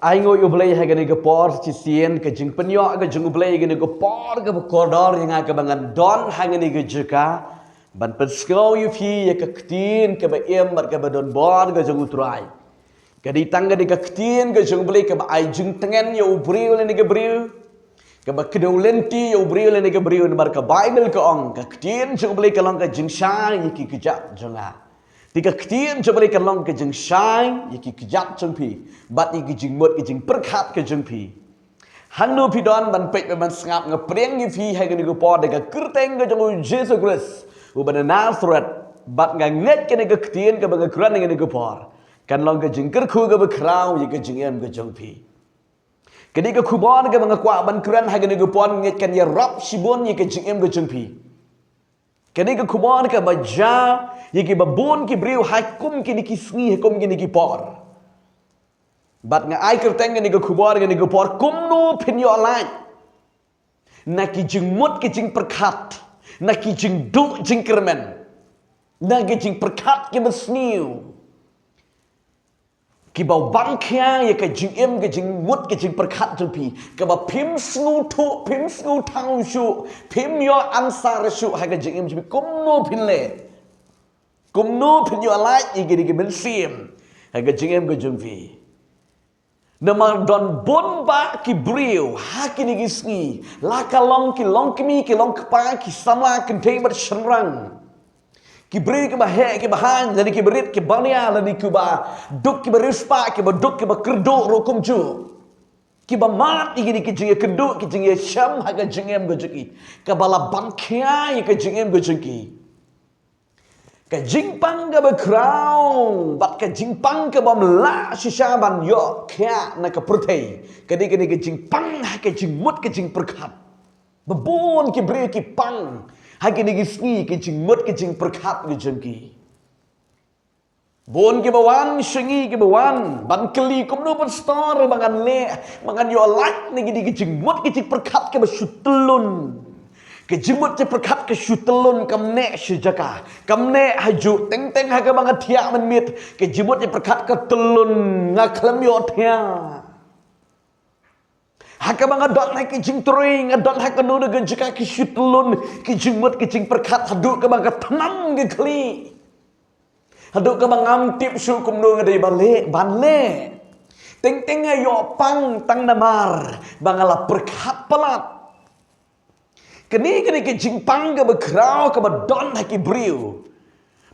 Ai ngồi ublay hay cái cái por chỉ xiên cái jing penyo cái jing ublay cái cái por cái corridor yang cái bangan don hay cái jika ban penskau yu fi cái ktin cái ba em mar cái ba don bor cái jing utrai cái đi tăng cái ktin cái jing ublay cái ba ai jing tengen yu ubril ni cái bril cái ba kedau lenti yu ubril ni cái bril mar cái bible cái ong cái ktin jing ublay cái long cái jing sai yu ki kejap jonga Tika ketian coba ikan long ke jeng shine, yaki kejap jeng pi, bat yaki jeng mut ke jeng perkat ke jeng pi. Hanu pi don ban pek ban sengap ngepreng yi pi hai ke niku po dega kerteng ke jeng Yesus Kristus, uban Nazareth, bat nganget ke niku ketian ke bang keran ke niku po. Kan long ke jeng kerku ke bekrau yaki jeng em ke jeng pi. Kedi ke kubon ke bang kwa ban keran hai ke niku po nget kan ya rob sibon yaki jeng em ke jeng pi. Kini ke kumar ke baja, ye ke babon ke beriu hakum ke niki sngi hakum ke niki por. Bat nga ai kerteng ke niki kumar ke niki por kumno pinyo alai. Naki jing mut ke jing perkat, naki jing du jing kermen, naki jing perkat ke besniu. Ki bau bangkia ye ke jing em ke jing mut ke jing perkat jumpi ke ba pim snu tu pim snu tang shu pim yo ansar shu ha ke jing em jumpi kumno pinle kumno pin yo alai ye ke ben sim ha ke jing em ke jumpi nama don bon ba ki brio ha ki ni gisni la ka long ki mi ki long pa ki samla kan te mat shrang ki beri ke bahe ke bahan jadi ki berit ke bania lani ku ba duk ki berispa ke ba duk ke ba kerdo rokum ju ki ba mat igini ki jinge kerdo ki jinge sham ha ga jingem go juki ka bala bangkhia ke jingem go juki ka jingpang ga ba krau bat ka jingpang ke bam la shisha ban yo kya na ka prutei kadi kadi ke jingpang ha ke jingmut ke jing perkat babon ki beri ki pang Hagi ni gisni ke jing mut ke jing perkat ke jengki. Bon ke bawan shengi ke bawan ban keli kum no ban star bangan le bangan yo like ni gidi ke jing mut ke jing perkat ke basutelun. Ke jing mut ke perkat ke sutelun kam ne sejaka. Kam ne haju teng teng ha ke bangan tiak men mit ke jing mut ke perkat ke telun ngaklam yo tia. Haka bang adot na ki jing tring adot haka no de jika ki shutlun ki jing mut ki jing perkat haduk ke bang tanam ke kli haduk ke bang amtip su kum no ngade banle teng teng yo pang tang namar bang ala perkat pelat kini ki jing pang ke bekrau ke badon haki briu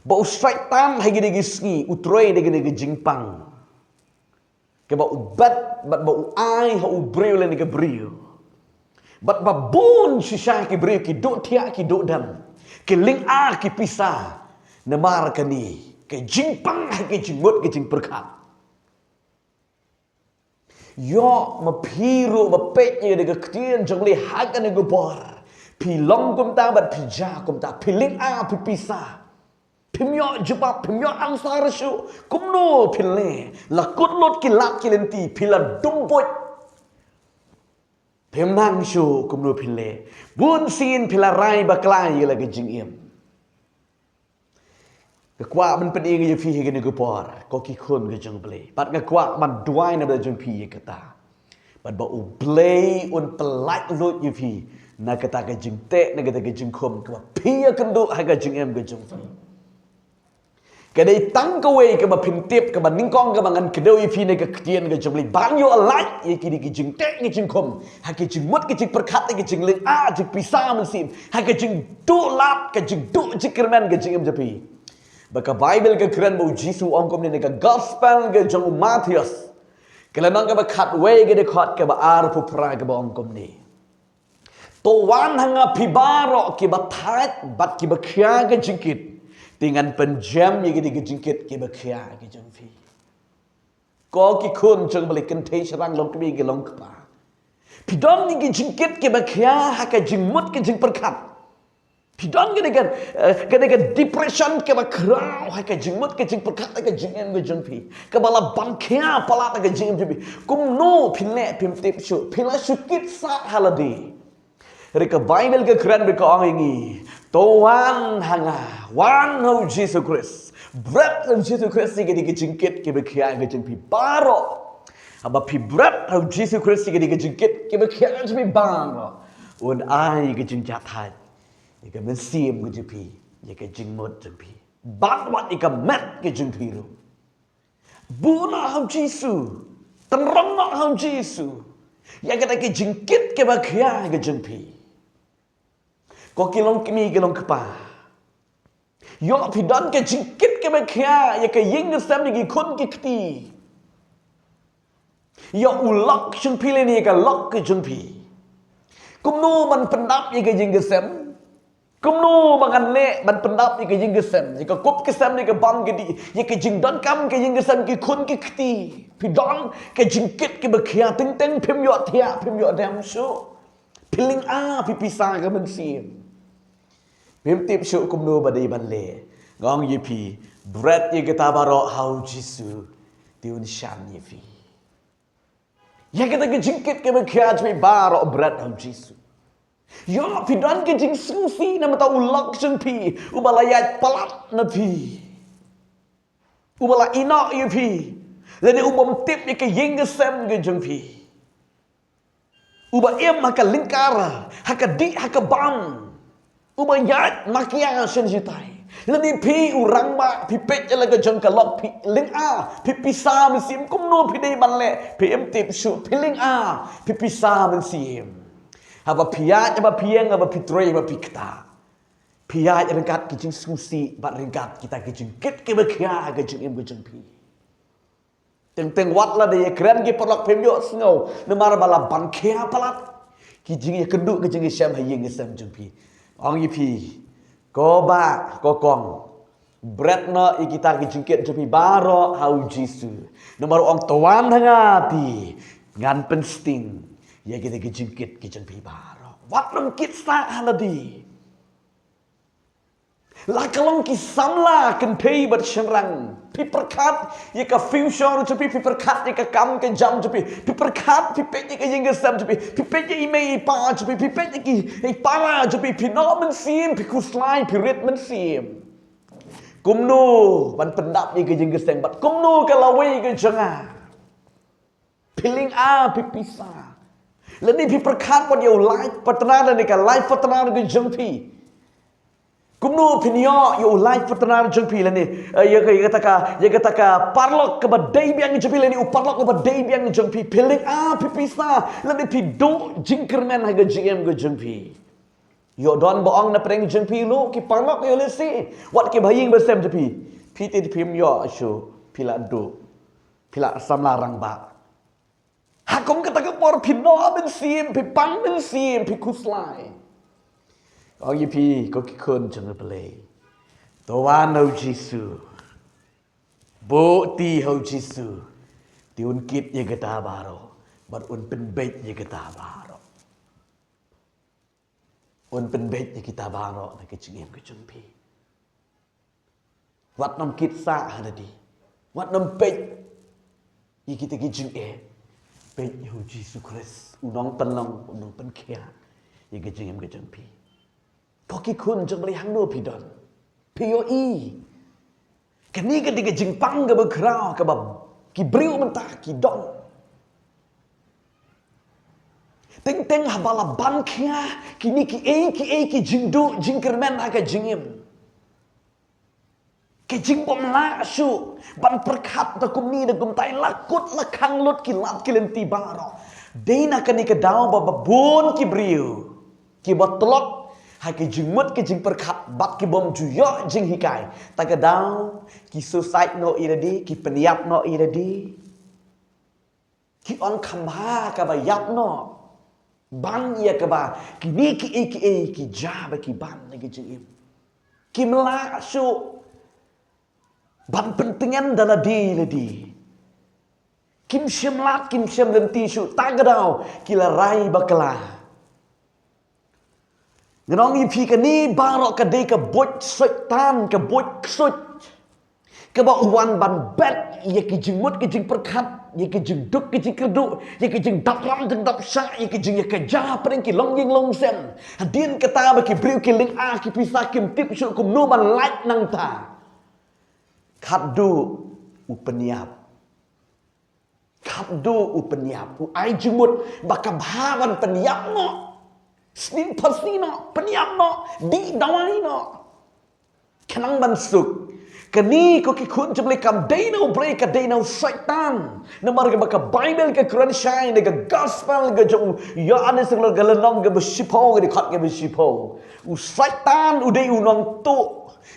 bau strike tam hagi de gisni utroi de ke jing pang ke ba ubat bat ba ai ha ubreu le ni ke breu bat ba bon shisha ke breu ki do tia ki do dam ke ling a ki pisa namar ka ni ke jingpang ha ke jingmut ke jing perkat yo ma phiru ma pek ye de ke tien jong le ha ka ni go bor pi long kum ta bat pi ja kum ta pi ling a pi pisa Pimyo jubab, pimyo ansar syu, kumno pille, lakut lot kilat kilenti, pila dumput. Pimnang syu, kumno pille, bun sin pila rai baklai lagi jingim. Kekuat man pening ye fi hege negopor, ko ki khun ke jeng ble. Pat kekuat man duai na jeng pi ye kata. Pat ba u ble un pelak lut ye fi, na kata ke jeng te, na kata ke jeng khum, ko pi ye kenduk ha ke jeng em ke jeng fi. Kadai tang kawai ke ba pintip ke ba ningkong ke bangan kedoi fi ne ke ketian ke jembli ban yo alai ye kini ke jing tek ke jing kom ha ke jing mut ke jing perkat ke jing ling a jing pisa mesim ha ke jing du lap ke jing du jikirman ke jing em japi baka bible ke keren bo jisu ong kom ne ke gospel ke jong Matius kelanang ke ba khat we ke de khat ke ba ar pu pra ke ba ong kom ni to wan hanga pibaro ke ba that bat ke ba khya ke jingkit dengan penjam ye gidi jingkit ke bakhya ke jengfi ko ki khun jeng balik kan thei sarang long kbi ke long kpa pidon ni jingkit ke bakhya ha ka jingmut ke jing perkat pidon ke depression ke bakhra ha ka jingmut ke jing perkat ke jingen ke jengfi ke bala bangkhya pala ke jing jbi kum no phile phim tip shu phila sukit sa haladi Rika Bible ke keren berka orang ini. Tuhan hanga, one of Jesus Christ. Breath of Jesus Christ ni kita jingkit ke berkian ke jengpi baro. Aba pi berat hau Yesus Kristus ke diga jengkit ke berkhianat pi bang. Un ai ke jeng jatai. Ika mensim ke jepi. Ika jeng mot jepi. Ban wat ika met ke jeng piru. Buna hau Yesus. Tenrong nak hau Yesus. Yang kata ke jengkit ke berkhianat ke jeng pi. Ko kilong kimi kilong kepa. Yo pi dan ke jengkit ke berkhianat. Ika yeng ke sem lagi kun ke keti. Ya ulak jeng pi le ni ka lak ke jeng pi. Kum nu man pendap ye ke jeng gesem. Kum nu mangan le man pendap ye ke jeng gesem. Ye ka kop kesem ni ke bam ke di. Ye ke jeng dan kam ke jeng gesem ke kun ke kti. Pi dan ke jeng kit ke bekhia ting ting pim yo thia pim yo dam su. Piling a pi pisa ke men sim. Pim tip su kum nu badai ban le. Ngong ye pi bread ye ke tabaro hau Jisu. Tiun shan ye pi. Ya kita ke jengkit ke berkhiat pi baro berat hau Yesus. Ya pi dan ke jeng sufi nama ta ulak jeng pi ubalayat palat na pi. Ubala ina ye pi. Lene ubam tip ye ke yeng sem ke jeng pi. Uba em haka lingkar, haka di haka bam. Uba yat makia sen jitai. Lani pi urang ma pi pet je laga jeng kalok pi ling a pi pisa mesim kum no pi dei ban le pi em tip su pi ling a pi pisa mesim. Haba pia aba pieng aba pi trei aba pi kta. Pia ringkat ki jeng susi bat ringkat kita ki jeng kit ke bekhia ke jeng em ke jeng pi. Teng wat la de kren ki porlok pem yo snow nemar bala ban khia palat ki jeng ye kenduk ke jeng syam hayeng sem jeng pi. Ong yi pi ko ba ko kong bread no ikita ki jengkit jepi baro hau Yesus. Nomor ong tuan hangati ngan pensting ya kita ki jengkit ki jengpi baro. Wat nang kit sa haladi. La kalong ki samla kan pei bat shenrang. Pi perkat ye ka fusion jepi pi perkat ye ka kam ke jam jepi. Pi perkat pi pet ye ka yeng sam jepi. Pi pet ye ime pa jepi pi pet ye ki para jepi pi no men sim pi kuslai pi rit men sim. Kumno ban pendap ye ke jeng geseng bat kumno ka lawe ke jenga. Piling a pi pisa. Lani pi perkat wat ye life partner ni ka life partner ke jeng pi. Kumno pinyo yo life partner jeng pi lani ye kata ka parlok ke badai biang jeng pi lani uparlok ke badai biang jeng pi piling a pi pisa lani pi do jingkermen ha ke jeng ke jeng pi. Yo don boong na preng jeng pi lu ki parlok yo lesi wat ki baying besem jeng pi pi ti pim yo asu pila do pila sam larang ba. Hakong kata ka por pino ben sim pi pang ben sim pi kuslai. Ong yi pi ko ki kun jeng belai. Tuan hau Yesus. Bo ti hau Yesus. Ti un kit ye kata baro. Bat un pen bet ye kata baro. Un pen bet ye kita baro na ke jengem ke jeng pi. Wat nam kit sa hadadi. Wat nam bet ye kita ke jeng bet hau Yesus Kristus. Unong penlong unong pen kia ye ke jengem ke jeng pi. Koki kun jeng beli hang no pi don. POE. Kini ketika jeng pang ke berkerau ke bab ki briu mentah ki don. Teng teng habala ban kia kini ki jeng du jeng kermen aga jengim. Ke jeng bom la su ban perkat ta kum ni da kum tai lakut lakang lut ki lat ki lenti baro. Deina kani ke dau bab bun ki briu. Ki botlok hai ke jeng mut ke jeng perkat bat ki bom juyo jeng hikai ta ke dau ki suicide no iradi ki peniap no iradi ki on kamba ka ba yap no ban ia ka ba ki ni ki ja ba ki ban ke jeng im ki mela su ban pentingan dala di ledi kim syem lat kim syem lenti su ta ke dau ki la rai bakala. Ngenong yi pi ka ni barok ka de ka boj soit tan ka boj soit ka ba uwan ban bet ye ki jing mut ki jing perkat ye ki jing duk ki jing kerdu ye ki jing dap ram jing dap sa ye ki jing ye ka ja pring ki long ying long sem hadin kata ba ki briu ki ling a ki pisa kim tip su kum no ban light nang ta khat du upeniap khắp đô u penyap u ai jumut bakababan penyap no snin pasti no penyap no di dawai no kenang bansuk kani ko ki khun jable kam daino break ka daino syaitan namar ke baka bible ke quran shine ke gospel ke jo ya ane sing ga lenong ke besipo ke khat ke besipo u syaitan u dei u nong tu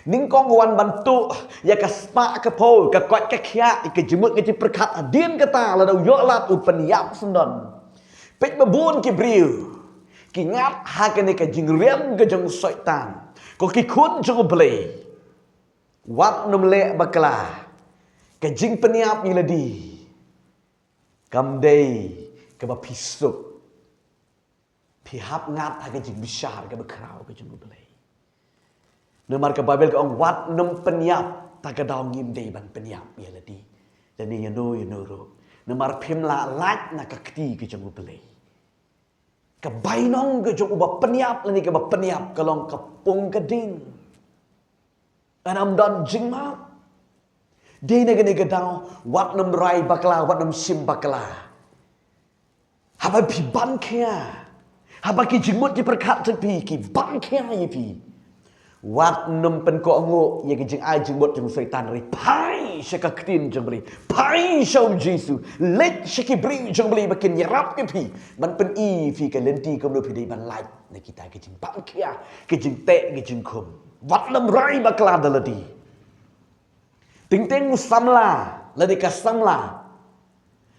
ning kong wan bantu ya ka spa ka po ka kwat ka khia ke jemut ke perkat adien kata la dau yo lat u penyap sendon pek babun ki briu ki ngat ha ke ne ka jingrem ke jong syaitan ko ki khun jo ble wat num le bakla ke jing penyap ni ladi kam dei ke ba pisuk pihap ngat ha ke jing besar ke bekrau ke jong ble Nomor ke Bible ke ong wat num penyap tak kedau ngim dei ban penyap ya ladi dan ni you know ro nomor phim la lach na ka kti ke jong belai ke bainong ke jong ba penyap lani ke ba penyap kalong ke pung ke ding anam dan jing ma dei ne ke dau wat num rai bakla wat num sim bakla haba pi ban kia haba ki jingmut di perkat tepi ki ban kia ye pi wat num pen ko ngo ye ke jing ai jing bot jing syaitan ri pai shaka ktin jing bri pai shau jesu let shaki bri jing bri bakin yarap ke pi ban pen i fi ke lenti kom lo pi dei ban lai ne kita ke jing bang kia ke jing te ke jing khum wat num rai bakla daladi ting ting samla la de ka samla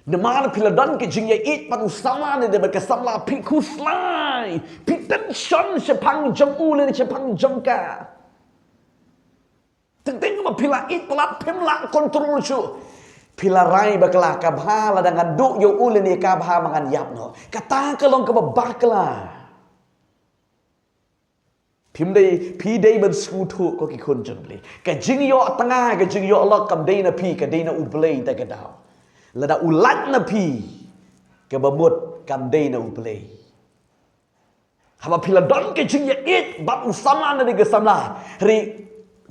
Nemar piladon ke jing ye it patu sama ne de ke samla pi kuslai pi tension sepang jong u le sepang jong ka teng ma pila it pelat pim la kontrol chu pila rai bakla ka bha la dengan du yo u le ni ka bha mangan yap no kata kalong ke bakla phim đây pi đây bên sku thu có cái khôn chừng bli cái jing yo tanga cái jing yo Allah cầm đây na pi cái đây na u blei ta cái đào là đã u lách na pi cái bờ mốt cầm đây na u blei haba pi là đón cái jing ya it bat u sama na cái samla ri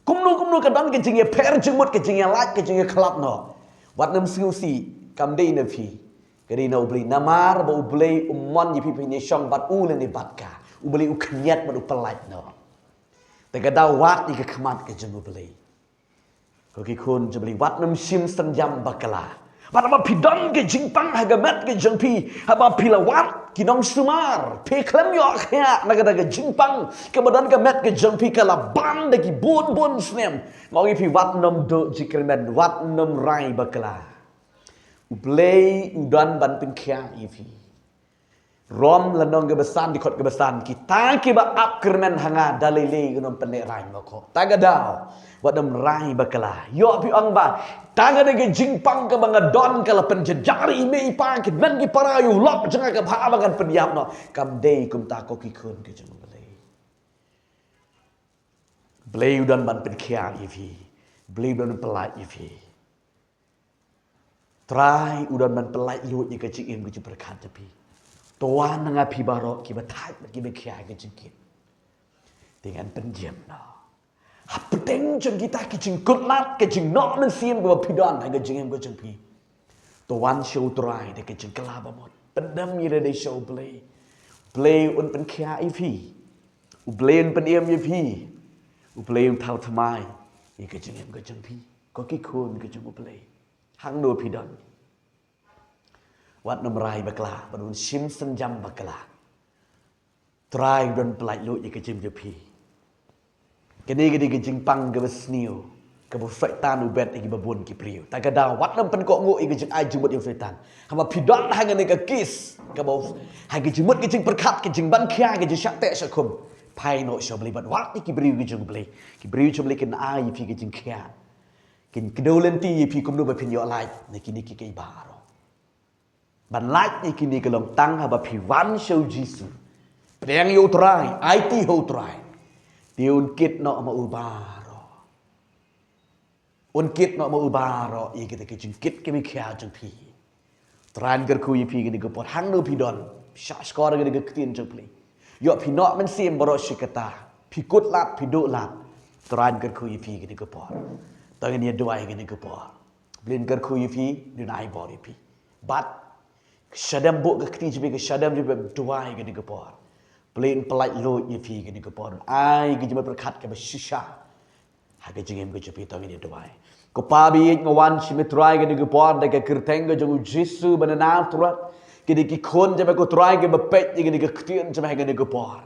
kum nu cái đón cái jing ya per jing mốt cái jing ya lách cái jing ya klap no wat nam siu si cầm đây na pi cái đây na u blei namar ba u blei mon yi pi ni shong bat u le ni bat ka u blei u khnyat bat u palait noแต่ก็ดาววัดนี่ก็ขมัดก็จะมุบลีก็กี่คนจะบลีวัดน้ำชิมสัญญาบักลาวัดมาพิดอนก็จิงปังหากเม็ดก็จังพีหามาพิลาวัดกี่น้องสุมารเพคลมยอกเนี่ยนักก็จิงปังก็บัดนั้นก็เม็ดก็จังพีก็ละบันได้กี่บุญสเนมมองอีพีวัดน้ำโดจิกเม็ดวัดน้ำไรบักลาอุบลีอุดันบันเป็นแค่อีพีRom lanong kebesan di kot kebesan kita kiba up kermen hanga dalile gunung pendek rai mako tagadau wadam rai bakala yo pi ang ba tagade ke jingpang ke banga don kala penjejari me pa ke nan ki parayu lop janga ke bha bangan penyap no kam dei kum ta ko ki khun ke jeng blei udan ban pen khia ivi blei udan pelai ivi trai udan ban pelai lu ni ke jing ku berkat tapi Tuan dengan pi barok kita tak kita kia ke jengkit dengan pendiam no. Apa teng jeng kita ke jengkut lat ke jeng nok men siam ke pi don ke jeng ke jeng pi. Tuan show try de ke jeng kelaba mot. Pendam ira de show play un pen kia i pi. U play un pen i pi. U play un thau thamai i ke jeng pi. Ko ki khun ke jeng play. Hang do pi don. Wat nomrai bakla badun sim senjam bakla try don pelai lu ye kejim jepi kini gedi kejing pang ke besniu ke bu syaitan ubet iki babun ki priu ta kada wat nam pen ko ngo iki jing ai jumut yang syaitan hama pidon hang ne ke kis ke bau ha ke jumut ke jing perkat ke jing ban khia ke jing syate sakum pai no sho beli bat wat iki priu ke jing beli ki priu chum beli ken ai pi ke jing khia kin kedolenti pi kum no ba pin yo lai ne kini ki ke baro ban lách ni kini ke long tang ha ba pi wan show jisu preng yo trai it ho trai tiun kit no ma ubaro un kit no ma ubaro i ke jing kit ke mi khia jang pi tran ger khu i pi ke ni ke pot hang no pi don sha skor ke ke tin jang pi yo pi no men sim baro shikata pi kut lat pi do lat tran ger khu i pi ke ni ke pot tang ni doi ke ni ke pot blin ger khu i pi du nai body pi But Shadam book ke kti jibe ke shadam jibe duai ke ni ke por. Plain pelai lo ye fi ke ni ke por. Ai ke jibe berkat ke shisha. Ha ke jingem ke jibe tong ni duai. Ko pa bi ngawan si metrai ke ni ke por de ke kirteng ke jong Jesu banana turat. Ke ni ki khon jibe ko trai ke bepet ke ni ke ktien jibe ke ni ke por.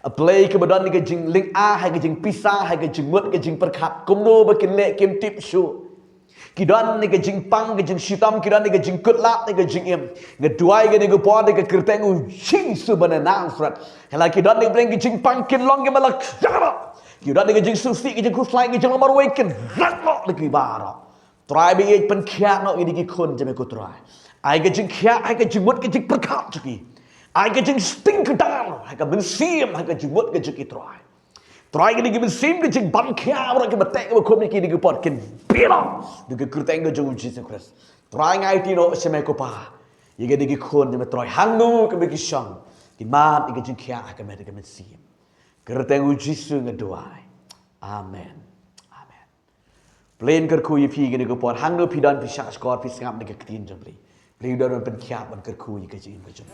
A play ke badan ni ke jing ling a ha ke jing pisah ha ke jing mut ke jing perkat. Kumno ba kin le kim tip shu. Kidan ni ke jing pang ke jing shitam kidan ni ke jing kutlat ni ke jing im ngeduai ke ni ke po ni ke kerteng u jing su banana surat hela kidan ni bring ke jing pang kin long ke malak kidan ni ke jing sufi ke jing kuslai ke jing lamar weekend raklo ni ke bara try be it pen kya no ini ke khon jame ko try ai ke jing kya ai ke jing mut ke jing perkat chuki ai ke jing sting ke dang ai ke ben sim ai ke jing mut ke jing try try ke ni ke ben sim ke jing ban kya ora ke batek ke khom ni ke pot ken bilang dengan kerteng ke jauh Jesus Christ. Try ngai tino semai ko pa. Ye ke digi khon je try hangu ke begi shang. Ki mat ke jing kya ke me ke sim. Kerteng u Jesus ngeduai. Amen. Amen. Plain ker ku ye phi ke ni ko por hangu pidan pi shak skor pi singap ni ke ktin jam li. Plain don pen kya ban ker ku ye ke jing ke jam.